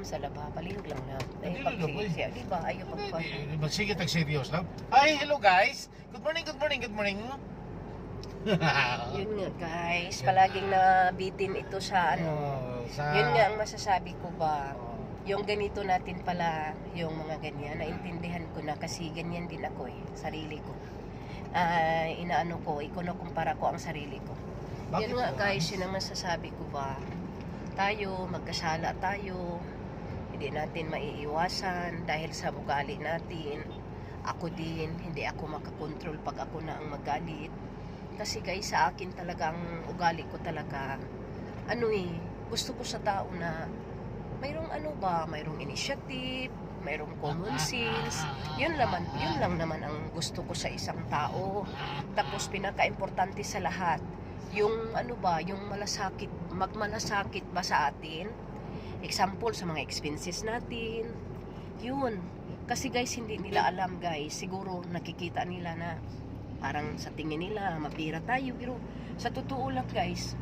program sa laba, palihog lang na. Hindi Dahil lang, boy. siya, di ba? Ayaw pagpag... Sige, tag-serious lang. Ay, hello guys! Good morning, good morning, good morning. Yun nga guys, palaging nabitin ito sa ano. Yun nga ang masasabi ko ba. Yung ganito natin pala, yung mga ganyan, naintindihan ko na kasi ganyan din ako sarili ko. Inaano ko, ikunukumpara ko ang sarili ko. Bakit Yun nga po? guys, yun ang masasabi ko ba. Tayo, magkasala tayo, hindi natin maiiwasan dahil sa ugali natin. Ako din, hindi ako makakontrol pag ako na ang magalit. Kasi guys, sa akin talagang ugali ko talaga, gusto ko sa tao na mayroong mayroong initiative, mayroong common sense. Yun lang naman ang gusto ko sa isang tao. Tapos pinaka-importante sa lahat, yung yung magmalasakit ba sa atin? Example, sa mga expenses natin. Yun. Kasi guys, hindi nila alam guys. Siguro nakikita nila na parang sa tingin nila, mapira tayo. Pero sa totoo lang guys,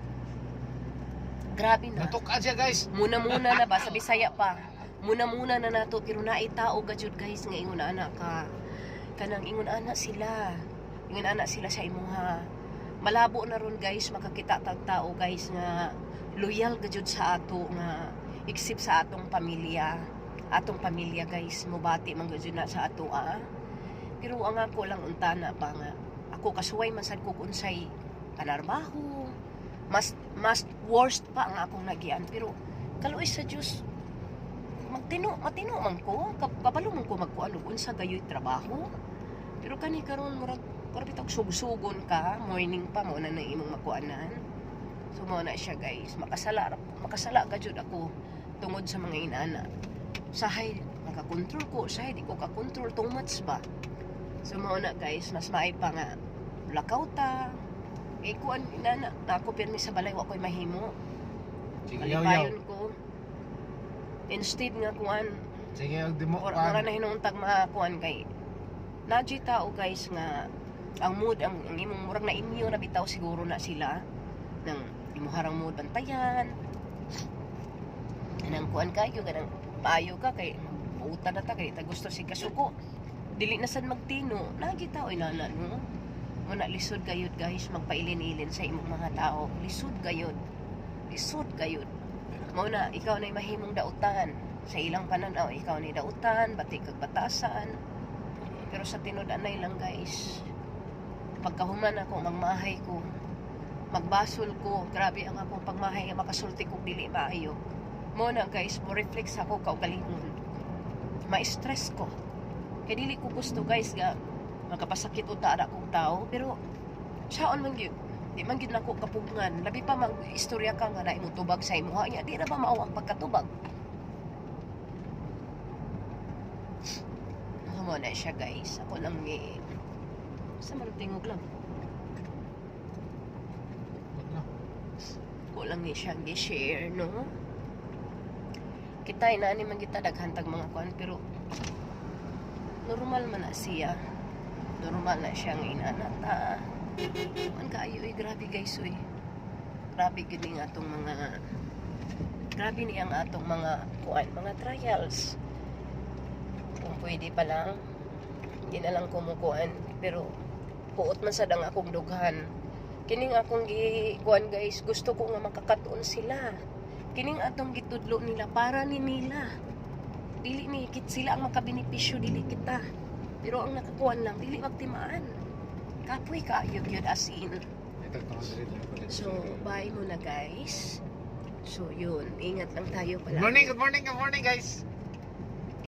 grabe na. Natukan siya guys. Muna-muna na ba? Sa Bisaya pa. Muna-muna na nato. Pero naitao gajud guys nga ingon ana ka. Kanang ingon ana sila. Ingon ana sila sa imuha. Malabo na ron guys, makakita tag tao guys nga loyal gajud sa ato nga except sa atong pamilya. Atong pamilya guys, mubati man gajud na sa ato Pero ang ako lang untana ba nga ako kasuway man sad ko unsay panarbaho. Mas worst pa ang akong nagian, pero kaluoy sa Dios matino man ko, kapalo man ko magkuan unsa gayoy trabaho. Pero kani karon murag bitag sugsugon ka, morning pa mo na imong makuanan. So mo na siya guys, makasala ka jud ako tungod sa mga inana. Sahay makakontrol ko, sahay di ko ka-control too much ba. So mo na guys, mas maay pa nga lakawta. Kuan inana na ako pirmi sa balay wa ko'y mahimo. Sige, Alipayon ko. Instead nga kuan Sige, demo. ora na hinuuntag makuan kay nadji tao guys nga ang mood ang imong murag na inyo na bitaw siguro na sila nang imuharang mood bantayan nang kuan kayo ganang paayo ka kay uutan na ta kay ta gusto si kasuko dili na sad magtino nagi tao inana no muna lisod gayud guys magpailin-ilin sa imong mga tao lisod gayud mao na ikaw na mahimong dautan sa ilang pananaw ikaw ni dautan bati kag batasan pero sa tinud-anay lang guys pagkahuman ako magmahay ko magbasol ko grabe ang akong pagmahay makasulti ko dili maayo mo na guys mo reflex ako kaugalingon ma-stress ko kay dili ko gusto guys nga magkapasakit unta ana kong tao pero saon man gyud di man gyud nako kapugngan labi pa mag-istorya ka nga na imong tubag sa imuha nya di na ba mao ang pagkatubag mo na siya guys ako lang sa marutingog lang ko lang siyang gi-share no kita inani man kita daghantag mga kuan pero normal man na siya normal na siyang inanata man kaayo grabe guys grabe gud ni atong mga grabe ni ang atong mga kuan mga trials kung pwede pa lang hindi na lang kumukuan pero puot man sad ang akong dughan kining akong gikuan guys gusto ko nga makakatuon sila kining atong gitudlo nila para ni nila dili ni kit sila ang makabenepisyo dili kita pero ang nakakuan lang dili magtimaan kapoy kaayo gyud as in so bye muna guys so yun ingat lang tayo pala Good morning guys.